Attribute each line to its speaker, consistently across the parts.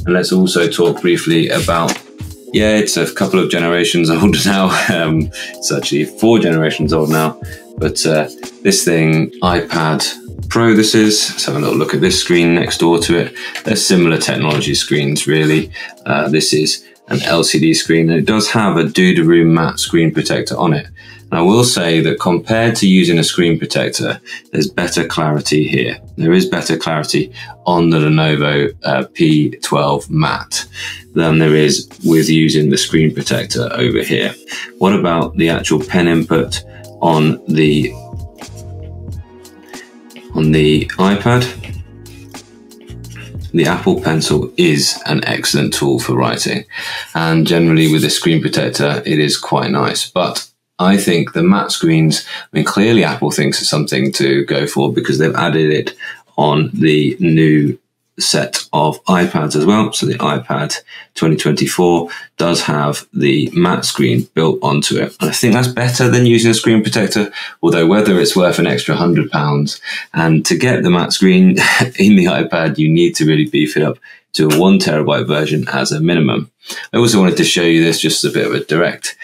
Speaker 1: And let's also talk briefly about, yeah, it's a couple of generations old now. It's actually 4 generations old now. But this thing, iPad Pro this is. Let's have a little look at this screen next door to it. They're similar technology screens, really. This is an LCD screen, and it does have a Doodoroo matte screen protector on it. And I will say that compared to using a screen protector, there's better clarity here. There is better clarity on the Lenovo P12 matte than there is with using the screen protector over here. What about the actual pen input on the iPad? The Apple Pencil is an excellent tool for writing, and generally with a screen protector it is quite nice. But I think the matte screens, I mean, clearly Apple thinks it's something to go for because they've added it on the new set of iPads as well. So the iPad 2024 does have the matte screen built onto it. And I think that's better than using a screen protector, although whether it's worth an extra £100. And to get the matte screen in the iPad, you need to really beef it up to a 1 terabyte version as a minimum. I also wanted to show you this just as a bit of a direct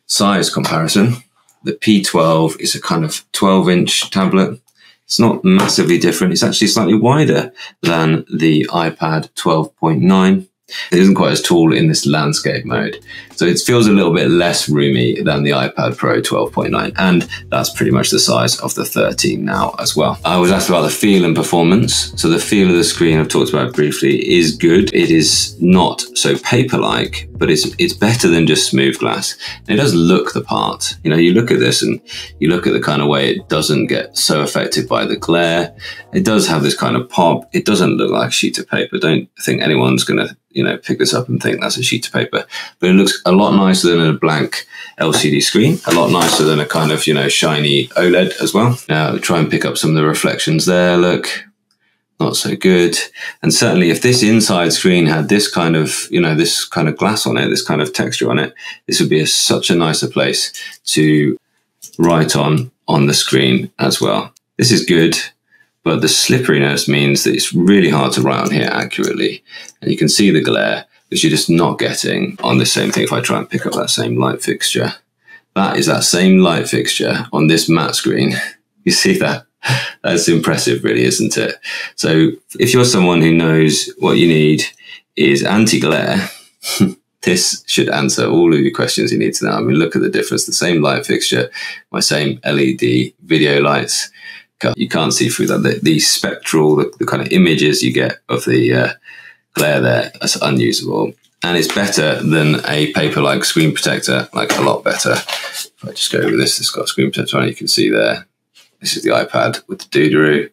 Speaker 1: size comparison. The P12 is a kind of 12-inch tablet. It's not massively different. It's actually slightly wider than the iPad 12.9. It isn't quite as tall in this landscape mode. So it feels a little bit less roomy than the iPad Pro 12.9. And that's pretty much the size of the 13 now as well. I was asked about the feel and performance. So the feel of the screen I've talked about briefly is good. It is not so paper-like, but it's better than just smooth glass. And it does look the part. You know, you look at this and you look at the kind of way it doesn't get so affected by the glare. It does have this kind of pop. It doesn't look like a sheet of paper. Don't think anyone's going to, you know, pick this up and think that's a sheet of paper. But it looks a lot nicer than a blank LCD screen, a lot nicer than a kind of, you know, shiny OLED as well. Now try and pick up some of the reflections there. Look, not so good. And certainly if this inside screen had this kind of, you know, this kind of glass on it, this kind of texture on it, this would be such a nicer place to write on the screen as well. This is good, but the slipperiness means that it's really hard to write on here accurately. And you can see the glare, which you're just not getting on the same thing if I try and pick up that same light fixture. That is that same light fixture on this matte screen. You see that? That's impressive, really, isn't it? So if you're someone who knows what you need is anti-glare, this should answer all of your questions you need to know. I mean, look at the difference. The same light fixture, my same LED video lights. You can't see through that. The spectral, the kind of images you get of the glare there, that's unusable. And it's better than a paper-like screen protector, like a lot better. If I just go over this, it's got a screen protector on it, you can see there. This is the iPad with the Doodoroo.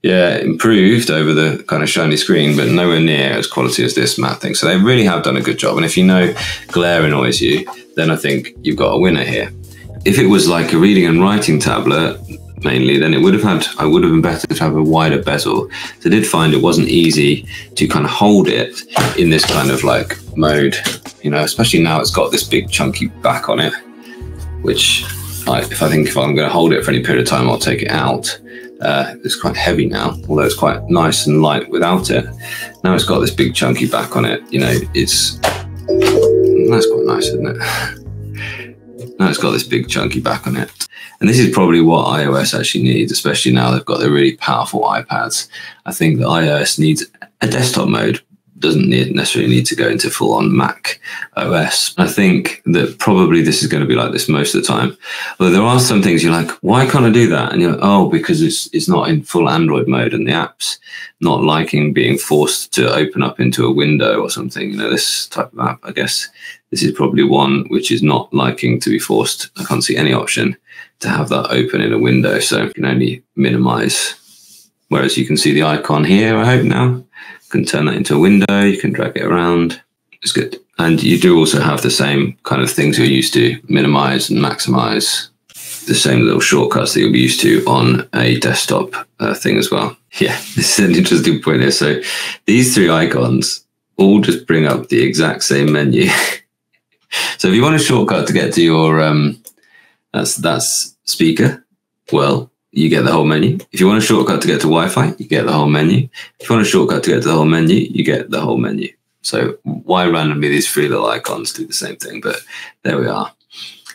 Speaker 1: Yeah, improved over the kind of shiny screen, but nowhere near as quality as this matte thing. So they really have done a good job. And if you know glare annoys you, then I think you've got a winner here. If it was like a reading and writing tablet, mainly, then I would have been better to have a wider bezel. So I did find it wasn't easy to kind of hold it in this kind of like mode, you know, especially now it's got this big chunky back on it, which if I'm going to hold it for any period of time, I'll take it out. It's quite heavy now, although it's quite nice and light without it. Now it's got this big chunky back on it, you know, that's quite nice, isn't it? Now it's got this big chunky back on it. And this is probably what iOS actually needs, especially now they've got the really powerful iPads. I think that iOS needs a desktop mode, doesn't necessarily need to go into full-on Mac OS. I think that probably this is going to be like this most of the time. Although there are some things you're like, why can't I do that? And you're like, oh, because it's not in full Android mode and the app's not liking being forced to open up into a window or something. You know, this type of app, I guess this is probably one which is not liking to be forced. I can't see any option to have that open in a window, so you can only minimize. Whereas you can see the icon here, I hope now. You can turn that into a window, you can drag it around. It's good. And you do also have the same kind of things you're used to, minimize and maximize, the same little shortcuts that you'll be used to on a desktop thing as well. Yeah, this is an interesting point here. So these three icons all just bring up the exact same menu. So if you want a shortcut to get to your that's speaker, well, you get the whole menu. If you want a shortcut to get to Wi-Fi, you get the whole menu. If you want a shortcut to get to the whole menu, you get the whole menu. So why randomly these three little icons do the same thing? But there we are.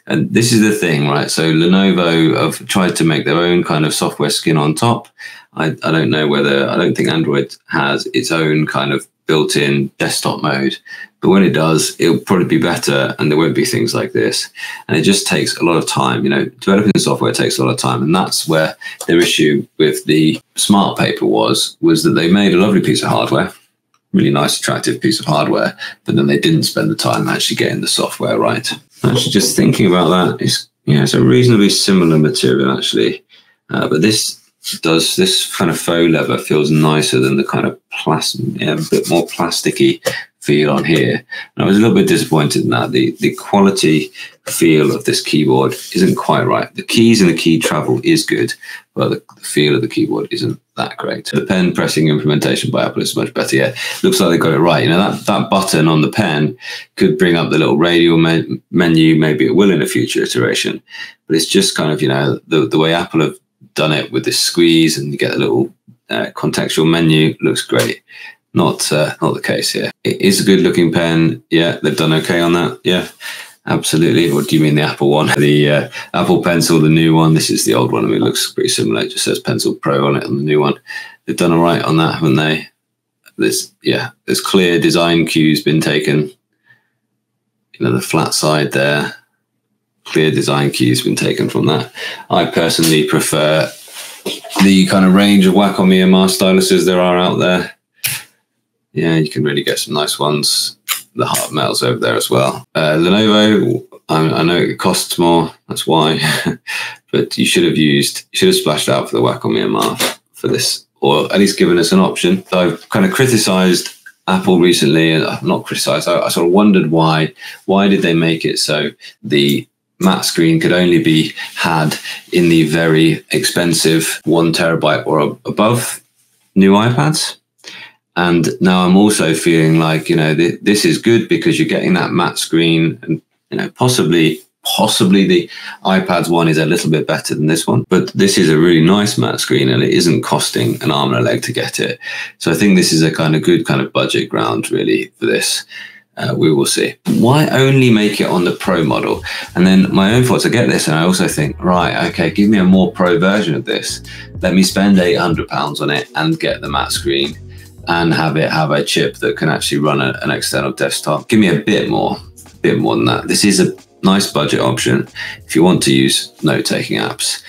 Speaker 1: And this is the thing, right? So Lenovo have tried to make their own kind of software skin on top. I don't know whether, I don't think Android has its own kind of built-in desktop mode, but when it does, it'll probably be better and there won't be things like this. And it just takes a lot of time. You know, developing software takes a lot of time, and that's where their issue with the Smart Paper was that they made a lovely piece of hardware, really nice, attractive piece of hardware, but then they didn't spend the time actually getting the software right. Actually, just thinking about that, it's a reasonably similar material actually, but this kind of faux leather feels nicer than the kind of a bit more plasticky feel on here. And I was a little bit disappointed in that. The quality feel of this keyboard isn't quite right. The keys and the key travel is good, but the feel of the keyboard isn't that great. The pen pressing implementation by Apple is much better. Yeah, looks like they got it right. You know, that button on the pen could bring up the little radial menu. Maybe it will in a future iteration, but it's just kind of, you know, the way Apple have done it with this squeeze and you get a little contextual menu. Looks great. Not the case here. It is a good looking pen. Yeah, they've done okay on that. Yeah, absolutely. What do you mean the Apple one? The Apple Pencil, the new one. This is the old one. I mean, it looks pretty similar. It just says Pencil Pro on it on the new one. They've done all right on that, haven't they? There's clear design cues been taken. You know, the flat side there. Clear design cues been taken from that. I personally prefer the kind of range of Wacom EMR styluses there are out there. Yeah, you can really get some nice ones. The hard metals over there as well. Lenovo, I know it costs more, that's why, but you should have splashed out for the Wacom EMR for this, or at least given us an option. So I've kind of criticized Apple recently, and not criticized, I sort of wondered why did they make it so the matte screen could only be had in the very expensive 1 terabyte or above new iPads. And now I'm also feeling like, you know, this is good because you're getting that matte screen, and, you know, possibly the iPad's one is a little bit better than this one, but this is a really nice matte screen and it isn't costing an arm and a leg to get it. So I think this is a kind of good kind of budget ground really for this. We will see. Why only make it on the Pro model? And then my own thoughts, I get this and I also think, right, okay, give me a more Pro version of this. Let me spend £800 on it and get the matte screen and have it have a chip that can actually run an external desktop. Give me a bit more than that. This is a nice budget option if you want to use note-taking apps.